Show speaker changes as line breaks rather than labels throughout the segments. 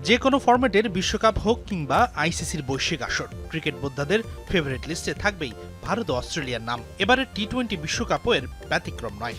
যে কোনো ফরম্যাটের বিশ্বকাপ হোক কিংবা আইসিসির বৈশ্বিক আসর, ক্রিকেট বোদ্ধাদের ফেভারিট লিস্টে থাকবেই ভারত ও অস্ট্রেলিয়ার নাম। এবারের টি-20 বিশ্বকাপও এর ব্যতিক্রম নয়।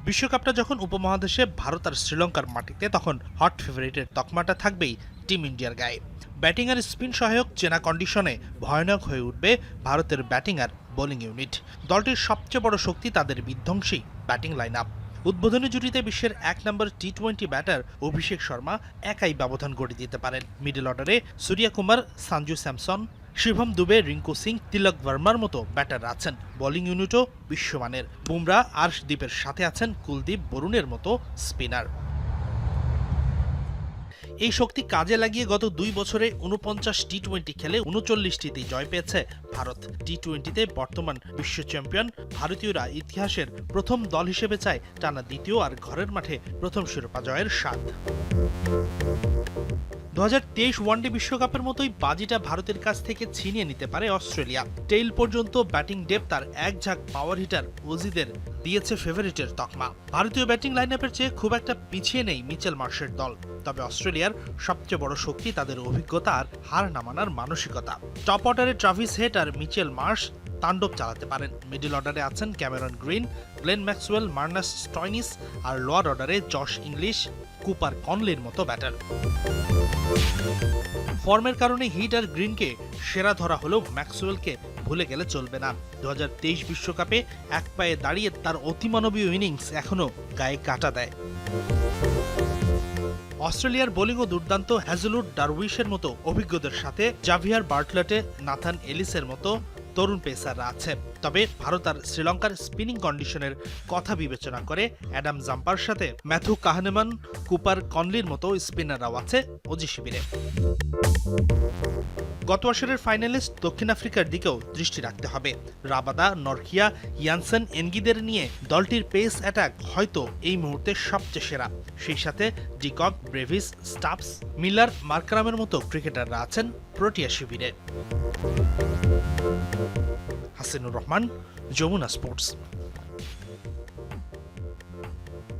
বিশ্বকাপটা যখন উপমহাদেশে ভারত আর শ্রীলঙ্কার মাটিতে, তখন হট ফেভারিটের তকমাটা থাকবেই টিম ইন্ডিয়ার গায়ে। ব্যাটিং আর স্পিন সহায়ক চেনা কন্ডিশনে ভয়ানক হয়ে উঠবে ভারতের ব্যাটিং আর বোলিং ইউনিট। দলটির সবচেয়ে বড় শক্তি তাদের বিধ্বংসী ব্যাটিং লাইন আপ। উদ্বোধনী জুটিতে বিশ্বের 1 নম্বর টি-20 ব্যাটার অভিষেক শর্মা একাই ব্যবধান গড়ে দিতে পারেন। মিডল অর্ডারে সূর্যকুমার, সঞ্জু স্যামসন, শিবম দুবে, রিঙ্কু সিং, তিলক ভার্মার মতো ব্যাটার আছেন। বোলিং ইউনিটও বিশ্বমানের। বুমরা, আর্শদীপের সাথে আছেন কুলদীপ, বরুণের মতো স্পিনার। এই শক্তি কাজে লাগিয়ে গত 2 বছরে 49 টি-20 খেলে 39টিতেই জয় পেয়েছে ভারত। টি-20তে বর্তমান বিশ্ব চ্যাম্পিয়ন ভারতীয়রা ইতিহাসের প্রথম দল হিসেবে চায় টানা দ্বিতীয় আর ঘরের মাঠে প্রথম শিরোপা জয়ের স্বাদ। 2023 ওয়ানডে বিশ্বকাপের মতোই বাজিটা ভারতের কাছ থেকে ছিনিয়ে নিতে পারে অস্ট্রেলিয়া। টেইল পর্যন্ত ব্যাটিং ডেপথ আর এক ঝাঁক পাওয়ার হিটার অজিদের দিয়েছে ফেভারিটের তকমা। ভারতীয় ব্যাটিং লাইনআপের চেয়ে খুব একটা পিছিয়ে নেই মিচেল মার্শের দল। তবে অস্ট্রেলিয়ার সবচেয়ে বড় শক্তি তাদের অভিজ্ঞতা আর হার না মানার মানসিকতা। টপ অর্ডারে ট্রাভিস হেড আর মিচেল মার্শ তাণ্ডব চালাতে পারেন। মিডল অর্ডারে আছেন Cameron Green, Glenn Maxwell, Marnus Stoinis, আর লোয়ার অর্ডারে জশ ইংলিশ, কুপার কনলির মতো ব্যাটার। ফর্মের কারণে হিট আর গ্রিনকে সেরা ধরা হলেও ম্যাক্সওয়েলকে ভুলে গেলে চলবে না। 2023 বিশ্বকাপে এক পায়ে দাঁড়িয়ে তার অতিমানবীয় ইনিংস এখনো গায়ে কাটা দেয়। অস্ট্রেলিয়ার বোলিংও দুর্দান্ত। হ্যাজেলউড, ডারউইশের মতো অভিজ্ঞদের সাথে জাভিয়ার বার্টলেটে, নাথান এলিসের মতো তরুণ পেসাররা আছে। তবে ভারত আর শ্রীলঙ্কার স্পিনিং কন্ডিশনের কথা বিবেচনা করে অ্যাডাম জাম্পার সাথে ম্যাথু কাহনেমান, কুপার কনলির মতো স্পিনাররাও আছে অজি শিবিরে। গত আসরের ফাইনালিস্ট দক্ষিণ আফ্রিকার দিকেও দৃষ্টি রাখতে হবে। রাবাদা, নরকিয়া, ইয়ানসেন, এনগিদের নিয়ে দলটির পেস অ্যাটাক হয়তো এই মুহূর্তে সবচেয়ে সেরা। সেই সাথে ডিকক, ব্রেভিস, স্টাপস, মিলার, মার্কারামের মতো ক্রিকেটাররা আছেন প্রোটিয়া শিবিরে। হাসিনুর রহমান, যমুনা স্পোর্টস।